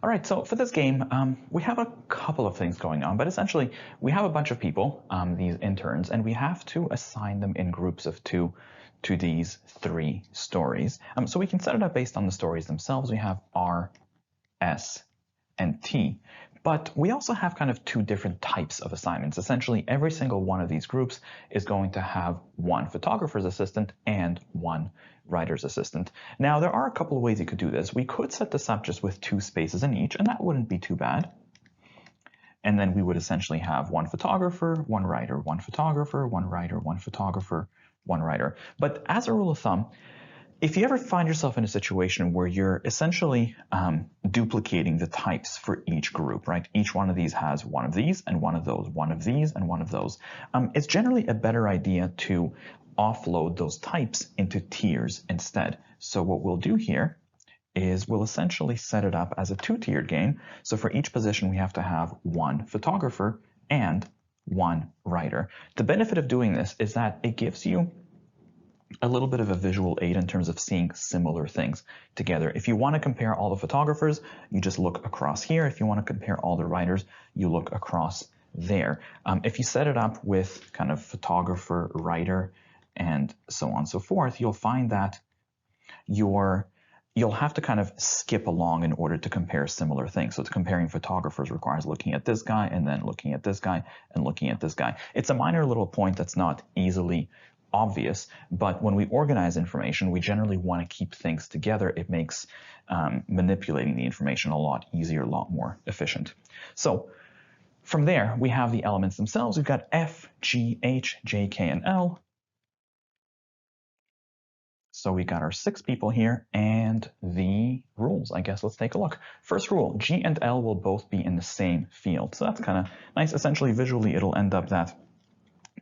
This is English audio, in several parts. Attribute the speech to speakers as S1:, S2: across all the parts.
S1: All right, so for this game, we have a couple of things going on, but essentially we have a bunch of people, these interns, and we have to assign them in groups of two to these three stories. So we can set it up based on the stories themselves. We have R, S, and T. But we also have kind of two different types of assignments. Essentially, every single one of these groups is going to have one photographer's assistant and one writer's assistant. Now, there are a couple of ways you could do this. We could set this up just with 2 spaces in each, and that wouldn't be too bad. And then we would essentially have one photographer, one writer, one photographer, one writer, one photographer, one writer. But as a rule of thumb, if you ever find yourself in a situation where you're essentially duplicating the types for each group, right? Each one of these has one of these and one of those, one of these and one of those. It's generally a better idea to offload those types into tiers instead. So what we'll do here is we'll essentially set it up as a 2-tiered game. So for each position, we have to have one photographer and one writer. The benefit of doing this is that it gives you a little bit of a visual aid in terms of seeing similar things together. If you want to compare all the photographers, you just look across here. If you want to compare all the writers, you look across there. If you set it up with kind of photographer, writer, and so on and so forth, you'll find that you'll have to kind of skip along in order to compare similar things. So comparing photographers requires looking at this guy and then looking at this guy and looking at this guy. It's a minor little point that's not easily obvious, but when we organize information, we generally want to keep things together. It makes manipulating the information a lot easier, a lot more efficient. So from there, we have the elements themselves. We've got F, G, H, J, K, and L. So we got our 6 people here and the rules. I guess let's take a look. First rule, G and L will both be in the same field. So that's kind of nice. Essentially, visually, it'll end up that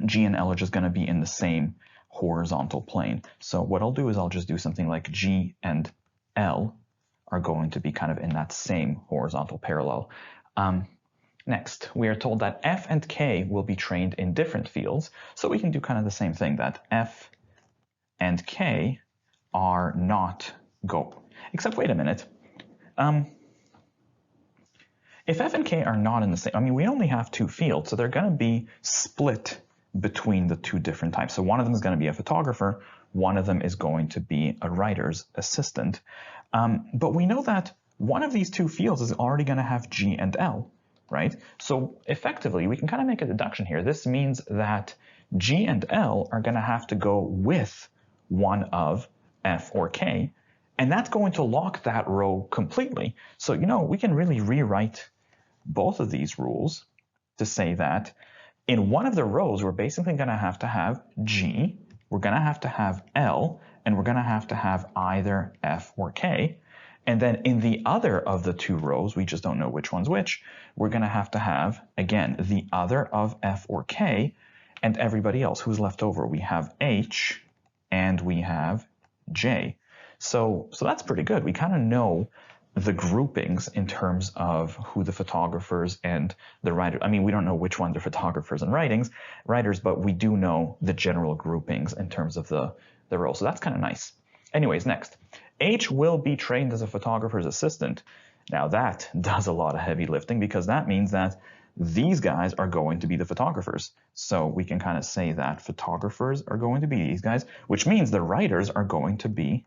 S1: G and L are just going to be in the same horizontal plane. So what I'll do is I'll just do something like G and L are going to be kind of in that same horizontal parallel. Next, we are told that F and K will be trained in different fields. So we can do kind of the same thing, that F and K are not except wait a minute. If F and K are not in the same, I mean, we only have 2 fields, so they're going to be split between the 2 different types. So one of them is going to be a photographer, one of them is going to be a writer's assistant. But we know that one of these 2 fields is already going to have G and L, right? So effectively, we can kind of make a deduction here. This means that G and L are going to have to go with one of F or K, and that's going to lock that row completely. So, we can really rewrite both of these rules to say that in one of the rows, we're basically going to have G, we're going to have L, and we're going to have either F or K. And then in the other of the 2 rows, we just don't know which one's which, we're going to have, again, the other of F or K, and everybody else who's left over. We have H, and we have J. So that's pretty good. We kind of know the groupings in terms of who the photographers and the writer. I mean, we don't know which ones are photographers and writers, but we do know the general groupings in terms of the role. So that's kind of nice. Anyways, next, H will be trained as a photographer's assistant. Now that does a lot of heavy lifting because that means that these guys are going to be the photographers. So we can kind of say that photographers are going to be these guys, which means the writers are going to be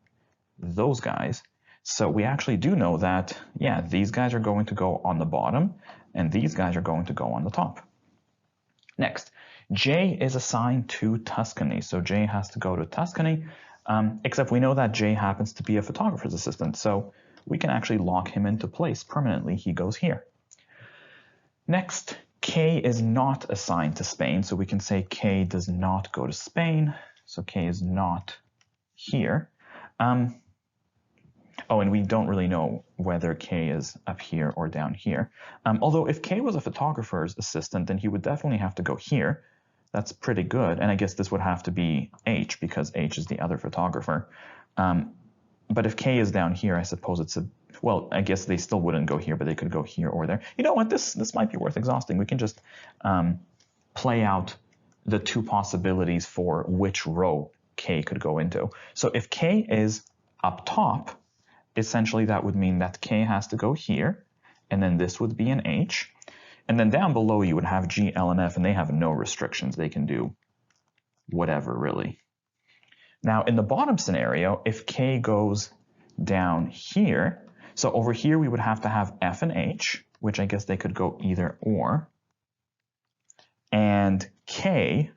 S1: those guys. So we actually do know that, yeah, these guys are going to go on the bottom and these guys are going to go on the top. Next, J is assigned to Tuscany. So J has to go to Tuscany, except we know that J happens to be a photographer's assistant. So we can actually lock him into place permanently. He goes here. Next, K is not assigned to Spain. So we can say K does not go to Spain. So K is not here. Oh, and we don't really know whether K is up here or down here. Although if K was a photographer's assistant, then he would definitely have to go here. That's pretty good. And I guess this would have to be H because H is the other photographer. But if K is down here, I suppose it's well, I guess they still wouldn't go here, but they could go here or there. You know what? This might be worth exhausting. We can just play out the 2 possibilities for which row K could go into. So if K is up top, essentially that would mean that K has to go here, and then this would be an H. And then down below you would have G, L, and F, and they have no restrictions. They can do whatever, really. Now, in the bottom scenario, if K goes down here, so over here we would have to have F and H, which I guess they could go either or. And K,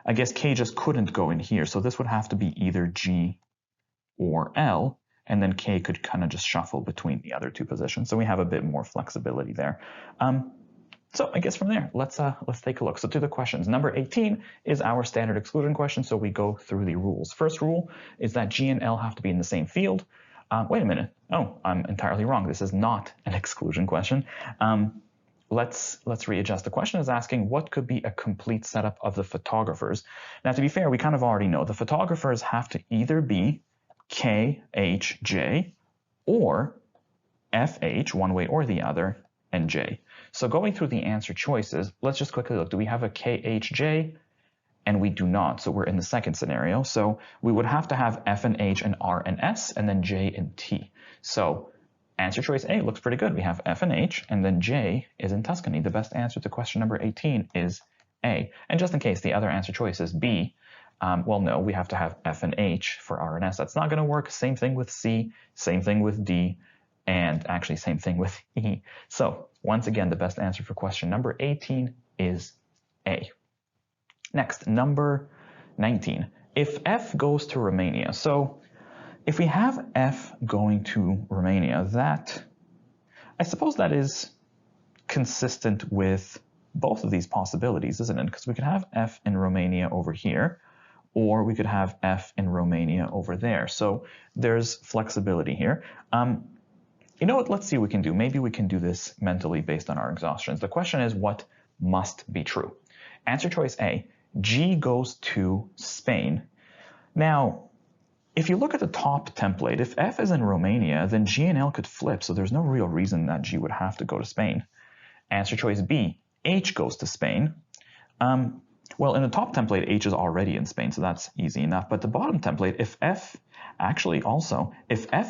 S1: I guess K just couldn't go in here, so this would have to be either G or L, and then K could kind of just shuffle between the other two positions. So we have a bit more flexibility there. So I guess from there, let's take a look. So to the questions, number 18 is our standard exclusion question. So we go through the rules. First rule is that G and L have to be in the same field. Wait a minute. Oh, I'm entirely wrong. This is not an exclusion question. Let's readjust. The question is asking what could be a complete setup of the photographers. Now, to be fair, we kind of already know the photographers have to either be K, H, J, or F, H, one way or the other, and J. So going through the answer choices, let's just quickly look. Do we have a K, H, J? And we do not, so we're in the second scenario. So we would have to have F and H and R and S, and then J and T. So answer choice A looks pretty good. We have F and H, and then J is in Tuscany. The best answer to question number 18 is A. And just in case the other answer choice is B, well, no, we have to have F and H for R and S. That's not going to work. Same thing with C, same thing with D, and actually same thing with E. So once again, the best answer for question number 18 is A. Next, number 19. If F goes to Romania, so if we have F going to Romania, that, I suppose that is consistent with both of these possibilities, isn't it? Because we could have F in Romania over here, or we could have F in Romania over there. So there's flexibility here. You know what? Let's see what we can do. Maybe we can do this mentally based on our exhaustions. The question is, what must be true? Answer choice A, G goes to Spain. Now, if you look at the top template, if F is in Romania, then G and L could flip, so there's no real reason that G would have to go to Spain. Answer choice B, H goes to Spain. Well, in the top template, H is already in Spain, so that's easy enough. But the bottom template, if F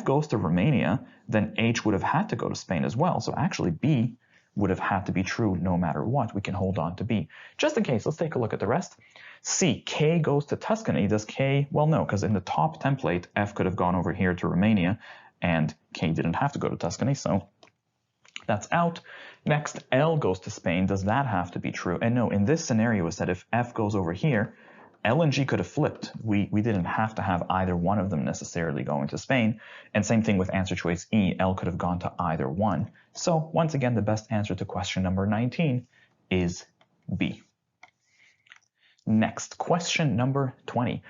S1: goes to Romania, then H would have had to go to Spain as well. So actually B would have had to be true no matter what. We can hold on to B. Just in case, let's take a look at the rest. C, K goes to Tuscany. Does K? Well, no, because in the top template, F could have gone over here to Romania, and K didn't have to go to Tuscany, so that's out. Next, L goes to Spain. Does that have to be true? And no, in this scenario, it said if F goes over here, L and G could have flipped. We didn't have to have either one of them necessarily going to Spain. And same thing with answer choice E. L could have gone to either one. So once again, the best answer to question number 19 is B. Next, question number 20.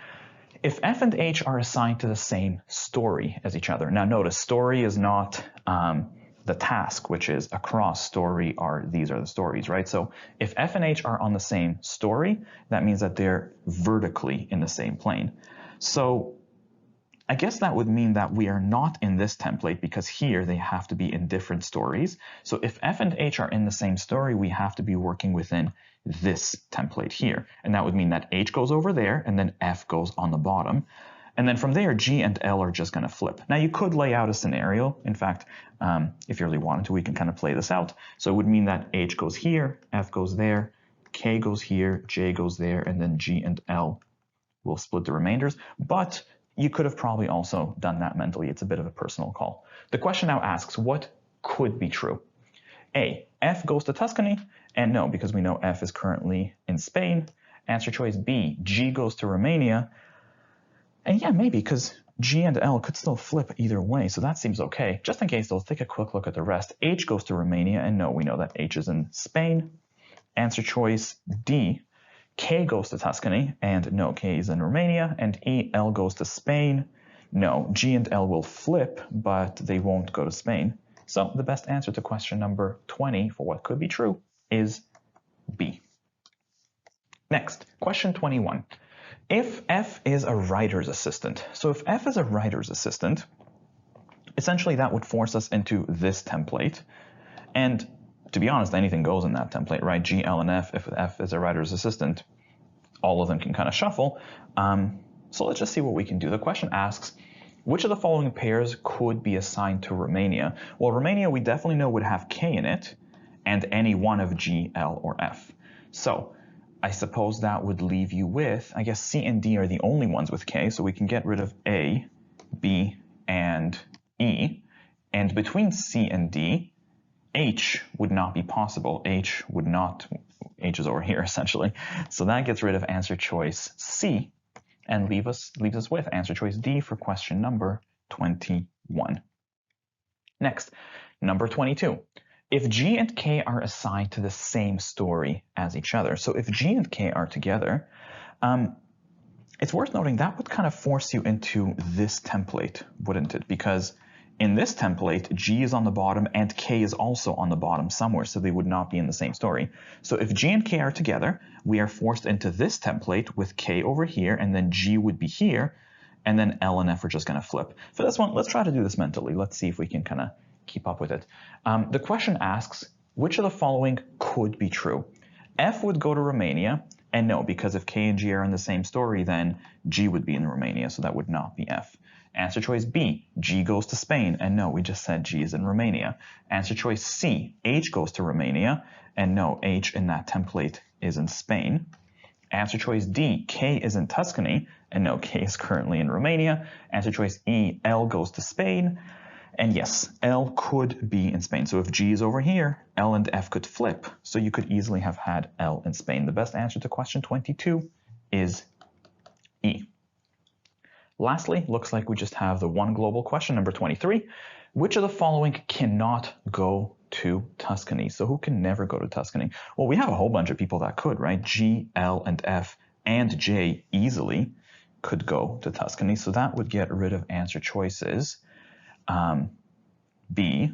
S1: If F and H are assigned to the same story as each other. Now notice, story is not the task, which is across story these are the stories, right? So if F and H are on the same story, that means that they're vertically in the same plane. So I guess that would mean that we are not in this template because here they have to be in different stories. So if F and H are in the same story, we have to be working within this template here. And that would mean that H goes over there and then F goes on the bottom. And then from there, G and L are just going to flip. Now, you could lay out a scenario. In fact, if you really wanted to, we can kind of play this out. So it would mean that H goes here, F goes there, K goes here, J goes there, and then G and L will split the remainders. But you could have probably also done that mentally. It's a bit of a personal call. The question now asks, what could be true? A, F goes to Tuscany, and no, because we know F is currently in Spain. Answer choice B, G goes to Romania. And yeah, maybe, because G and L could still flip either way, so that seems okay. Just in case, though, let's take a quick look at the rest. H goes to Romania, and no, we know that H is in Spain. Answer choice D, K goes to Tuscany, and no, K is in Romania. And E, L goes to Spain. No, G and L will flip, but they won't go to Spain. So the best answer to question number 20 for what could be true is B. Next, question 21. If F is a writer's assistant, so if F is a writer's assistant, essentially that would force us into this template. And to be honest, anything goes in that template, right? G, L, and F, if F is a writer's assistant, all of them can kind of shuffle. So let's just see what we can do. The question asks, Which of the following pairs could be assigned to Romania? Well, Romania we definitely know would have K in it, and any one of G, L, or F. So I suppose that would leave you with, I guess C and D are the only ones with K, so we can get rid of A, B, and E. And between C and D, H would not be possible. H is over here essentially. So that gets rid of answer choice C and leaves us with answer choice D for question number 21. Next, number 22. If G and K are assigned to the same story as each other, so if G and K are together, it's worth noting that would kind of force you into this template, wouldn't it? Because in this template, G is on the bottom and K is also on the bottom somewhere, so they would not be in the same story. So if G and K are together, we are forced into this template with K over here, and then G would be here, and then L and F are just going to flip. For this one, let's try to do this mentally. Let's see if we can kind of keep up with it. The question asks, which of the following could be true? F would go to Romania, and no, because if K and G are in the same story, then G would be in Romania, so that would not be F. Answer choice B, G goes to Spain, and no, we just said G is in Romania. Answer choice C, H goes to Romania, and no, H in that template is in Spain. Answer choice D, K is in Tuscany, and no, K is currently in Romania. Answer choice E, L goes to Spain, and yes, L could be in Spain. So if G is over here, L and F could flip, so you could easily have had L in Spain. The best answer to question 22 is E. Lastly, looks like we just have the one global question, number 23. Which of the following cannot go to Tuscany? So who can never go to Tuscany? Well, we have a whole bunch of people that could, right? G, L, and F, and J easily could go to Tuscany. So that would get rid of answer choices B,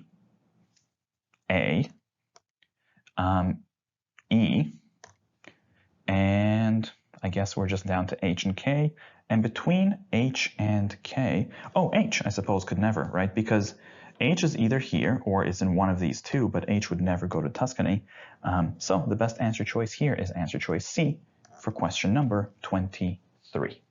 S1: A, E, and I guess we're just down to H and K. And between H and K, oh, H, I suppose, could never, right? Because H is either here or is in one of these two, but H would never go to Tuscany. So the best answer choice here is answer choice C for question number 23.